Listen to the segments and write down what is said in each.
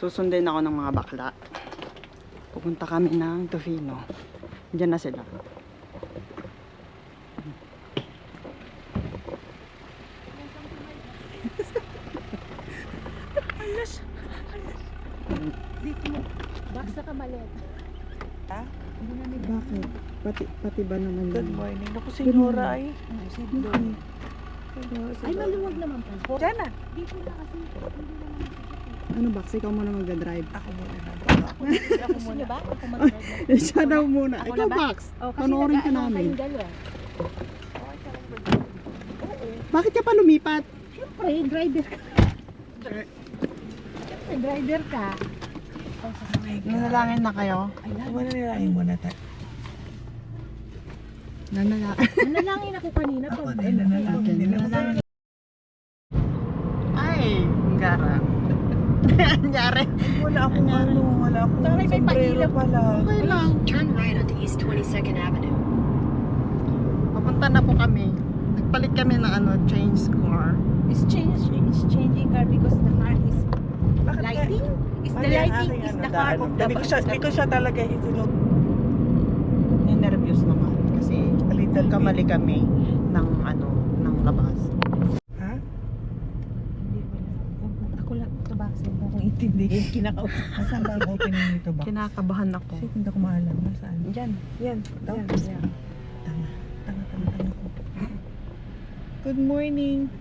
Susundin ako ng mga bakla. Pupunta kami ng Tofino. Diyan na sila. Alas. Dito mo. Baksa ka malit. Ha? Hindi namin. Bakit? Pati ba naman Good yun? morning. Naku, senyora ay. Ay, maluwag naman po. Diyan na. Dito na kasi. Hindi naman. Ano, Bax? Ikaw muna magdadrive. Ako muna na. Ako muna ba? Ako mag-drive. Siya daw muna. Ako Ikaw, na ba? Bax. Oh, kasi Panoorin ka nag-ano namin. kayong dalawa. Bakit ka pa lumipat? Siyempre, driver ka. Siyempre, driver ka. Nanalangin na kayo? Wala nilangin mo na tayo. Nanalangin ako kanina. Ako Pag din, nanalangin din ako. Ay, gara. Anyari. Wala akong ano, wala akong Sorry, may sombrero pahilap. pala. Okay lang. Turn right onto East 22nd Avenue. Papunta na po kami. Nagpalit kami ng change car. It's changing car because the car is Bakit lighting. Is the Mali ang lighting aking is ano, the car daan. of the Hindi ko siya talaga isinod. Ninervyos naman kasi A little kamali kami ng ng labas. Ha? Ako lang ito ba kasi hindi ko intindihin kinakausap. Nasaan ba ang opening nito ba? Kinakabahan ako. Kasi hindi ko maalam. Nasaan? Diyan. Yan. Daw. Yan. Tanga ko. Good morning.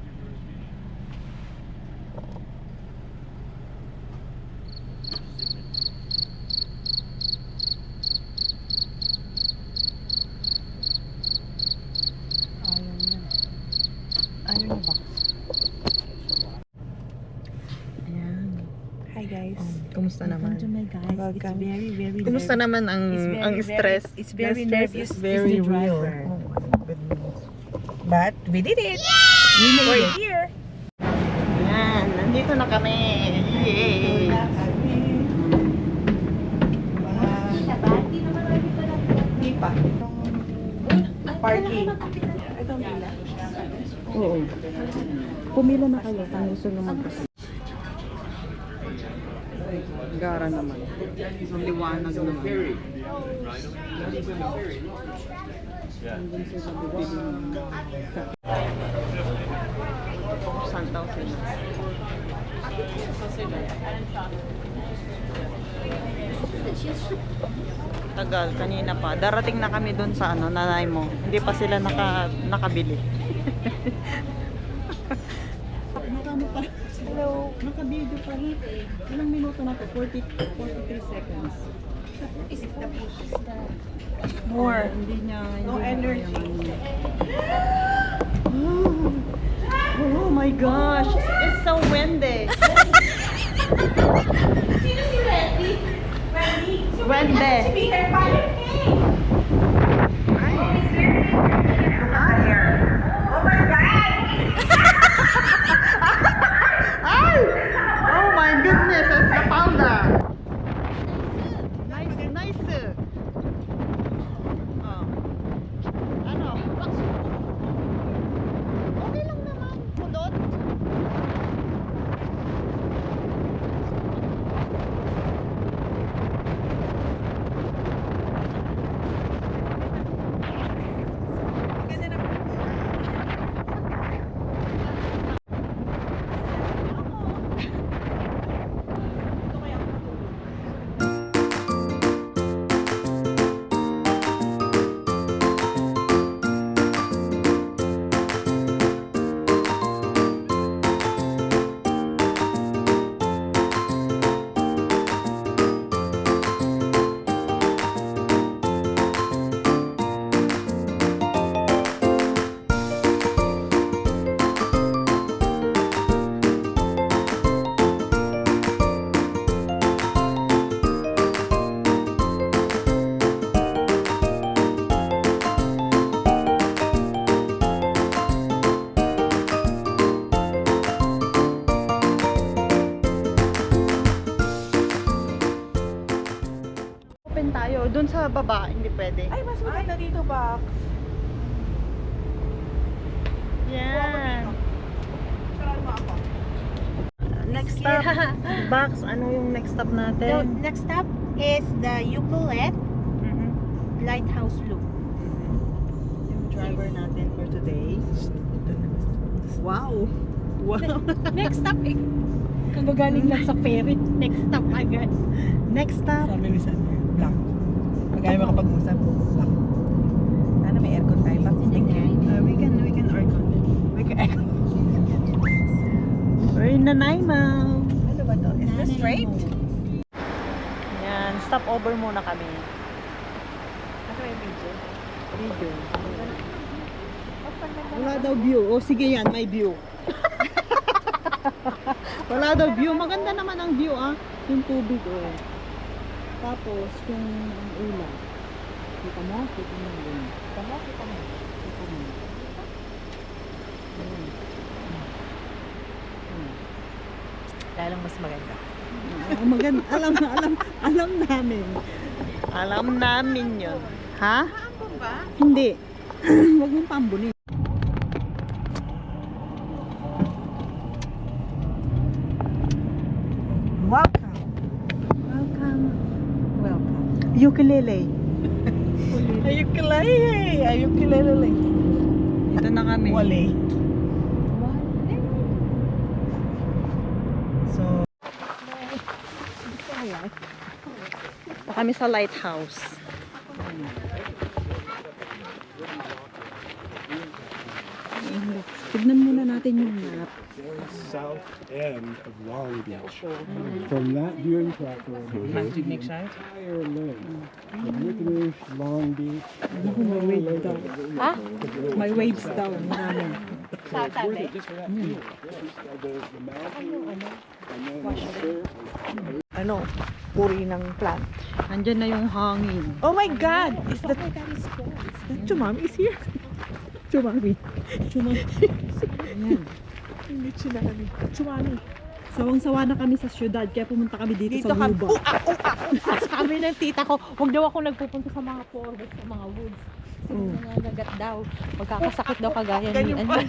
Ayaw niya. Ayaw na ba? Ayan. Hi guys. Kumusta naman? Welcome to my guys. It's Welcome. very, very Kumusta naman ang stress? It's very The stress nervous. is very It's the real. driver. Oh my goodness. But we did it. We made We're it. here. Ayan, nandito na kami. Yay! Kita ba? Di naman tayo dito lang. Hindi pa. Parking. Ito nila. Oo. Pumila na kayo kung gusto nyo mag-proceed. Gara naman. Ang liwanag naman. Nandun sila bibili ng kape. Santaw sila. Tagal, kanina pa. Darating na kami dun sa nanay mo. Hindi pa sila nakabili. Hello. Naka-video pa rin. Ilang minuto na to? 43 seconds. More. Hindi niya... No energy. Oh my gosh! It's so windy! Sino si Wendy? Wendy? Wendy! Si Peter Pan. Ay! Oh my goodness! It's the panda! Nice, nice! Oh. Ano? Okay lang naman. Kulot. Doon sa baba, hindi pwede. Ay, mas maganda dito ba? Yan. Sarahan mo ako. Next stop. Box, ano yung next stop The natin? next stop is the Yuculet Mhm. Lighthouse Loop. Yung driver natin for today. Wow! Wow! Next stop eh. Kagagaling lang sa ferry. Next stop agad. Next stop. Sabi ni Sander, black. Pag ayaw makapag-usap, black. Sana may aircon tayo. Bakit We can aircon. We can aircon. We're in Nanaimo. Ano ba to? Is this straight? Yan, stop over muna kami. Ako yung video. Video. Wala daw view. O sige yan, may view. Wala daw view. Maganda naman ang view ah. Yung tubig oh. Tapos yung ang ulap. Kita mo? Kita mo yun. Kita mo? Kita mo? Kita mo. Ayan. Lalong mas maganda. Maganda. Alam namin. Alam namin yun. Ha? Ambon ba? Hindi. Huwag mong pambunin. Welcome. Welcome. Welcome. Ukulele. Ayukulele. Ayukulele. Dito na kami. Wale. So, Pa kami sa lighthouse. Tignan muna natin yung map. South end of Long Beach. From that viewing platform, entire length of Newton, Long Beach. May waves daw. Ha? May waves daw. Marami. Sa tabi. Just for that view. There's the mountain, and then the surf. ano? Puri ng plant. Andyan na yung hangin. Oh my God! Is that Chumami is here? Chumami. Ayan. Hindi Chumami. Chumami. Sawang-sawa na kami sa syudad, kaya pumunta kami dito, Dito sa kami. Luba. Sabi ng tita ko, huwag daw ako nagpupunta sa mga forest, sa mga woods. Kasi Oh. nangangagat daw. Magkakasakit daw kagaya ni Ganyan ano. pa.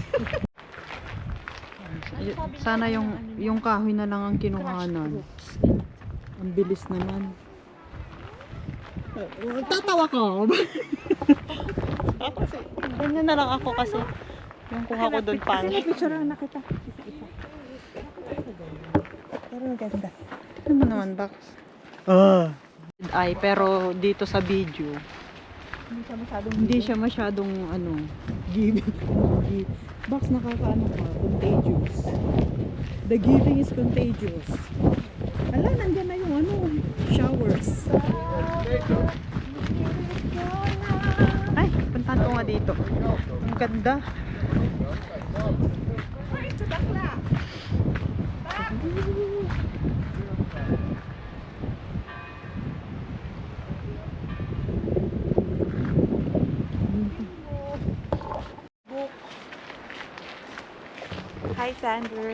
Sana yung kahoy na lang ang kinuhanan. Ang bilis naman. Tatawa ka. Ganyan na lang ako kasi yung kuha ko doon pang. Picture na kita. Isa-isa. Pero maganda. Ano mo naman, Bax? Ay, pero dito sa video, hindi siya masyadong ano, giving. Bax, nakakaano ka, contagious. The giving is contagious. Ala, nandiyan na yung ano, showers. Ay, puntahan ko nga dito. Ang ganda. Hi, Sander.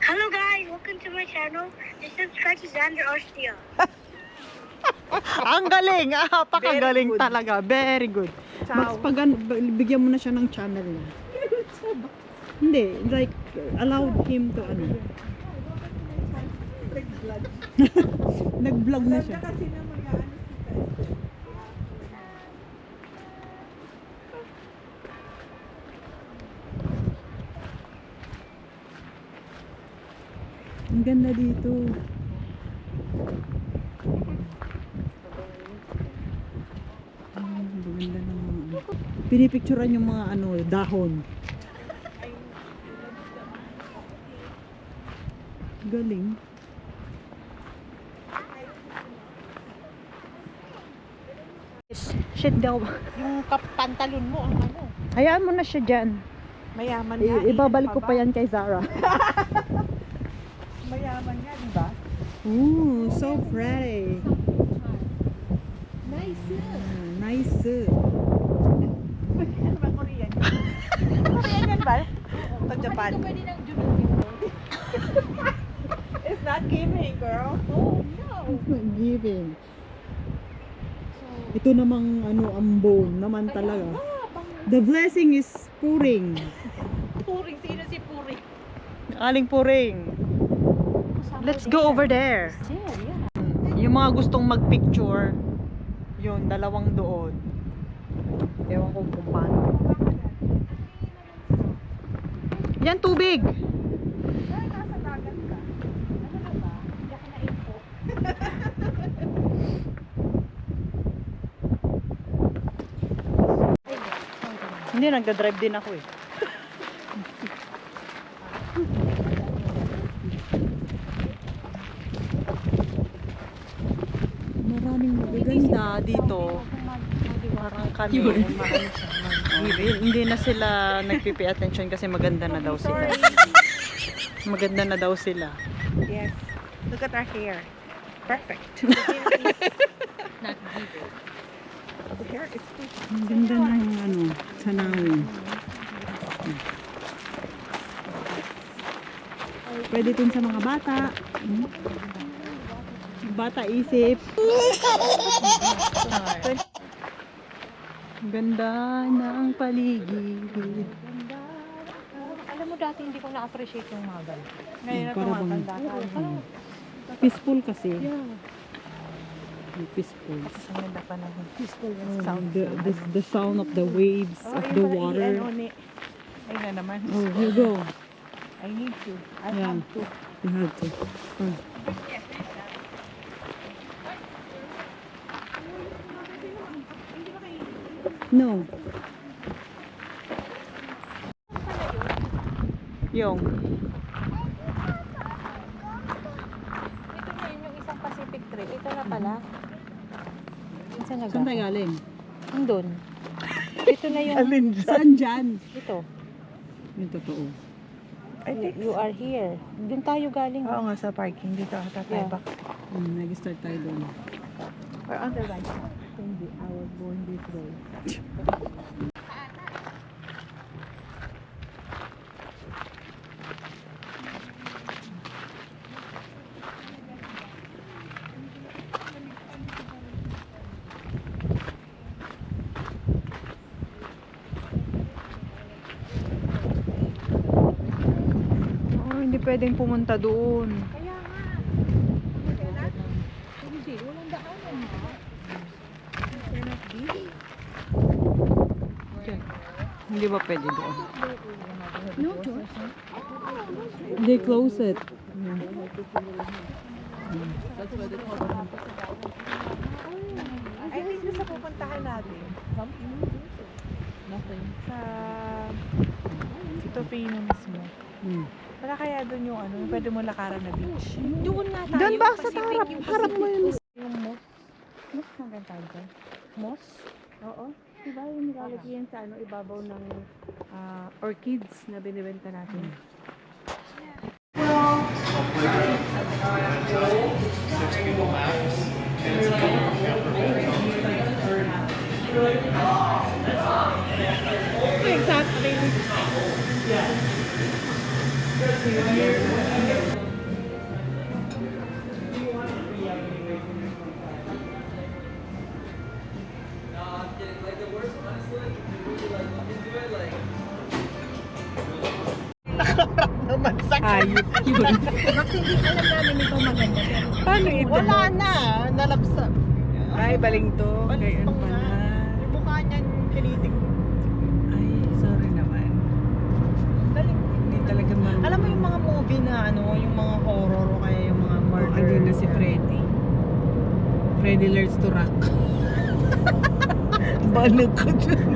Hello guys, welcome to my channel. Just subscribe to Xander Arstia. Ang galing! Pakagaling Very good. talaga. Very good. Mas bigyan mo na siya ng channel niya. Hindi, like, allowed him to ano. Nag-vlog na siya. Ang ganda dito. Ang ganda ng mga ano. Pinipicturan yung mga ano, dahon. Galing. Shit daw. Yung pantalon mo, ang ano. Hayaan mo na siya dyan. Mayaman nga. Ibabalik ko pa yan kay Zara. Mayaman nga, di ba? Ooh, so pretty. Nice. Nice. Ano ba, Korean? Korean yan ba? Sa Japan. Pwede nang dumingin. It's not giving, girl. Oh, no. It's not giving. Ito namang ano, ambon naman talaga. The blessing is pouring. Puring. Sino si Puring? Aling puring. Let's go over there. Yung mga gustong magpicture, yun, dalawang doon. Ewan ko kung paano. Yan, tubig! Hindi, nagda-drive din ako eh. Maraming magaganda dito. Parang kami. Hindi na sila nagpipi attention kasi maganda na daw sila. Maganda na daw sila. Yes. Look at our hair. Perfect. The hair is good. Ang ganda ng ano, sanawin. Pwede din sa mga bata. Bata isip. Ganda ng paligid. Alam mo dati hindi ko na-appreciate yung mga ganito. Ngayon na Para bang- tumatanda tayo. Peaceful kasi. Peaceful. Ang ganda pa naman. Peaceful The sound of the waves, of the water. Ay na naman. Oh, here you go. I need to. I Yeah. have to. You have to. Oh. No. Yung. Ito na yun yung isang Pacific trip. Ito na pala. Saan na Saan tayo galing? Andun. Ito na yung... Saan dyan? Ito. Yung totoo. I think You are here. Doon tayo galing. Oo nga, sa parking. Dito ako tatay Yeah. back. Nag-start tayo doon. Or on the right side. Hindi, I was born this way. Oh, hindi pwedeng pumunta doon. Hindi ba pwede doon? No, George. They close it. I think sa pupuntahan natin. Nothing. Sa Tofino mismo. Hmm. Wala kaya doon yung ano, pwede mo lakaran na beach. Doon nga tayo. Doon ba sa Pacific, harap? yung Harap mo yun. Yung moss. Moss na ganda dyan. Moss? Oo. Diba yung nilalagay yan sa ano, ibabaw ng orchids na binibenta natin. Ayun. Paano ito? Wala na. Nalabsa. Ay, baling to. Gayon Balintong pala. na. Yung mukha niyan kinitig. Ay, sorry naman. Galing. Hindi talaga Alam mo yung mga movie na ano, yung mga horror o kaya yung mga murder. Andun na si Freddy. Freddy learns to rock. Balag ko dyan.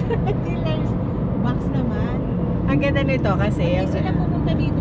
Freddy Lars. Max naman. Ang ganda nito kasi Hindi sila pumunta dito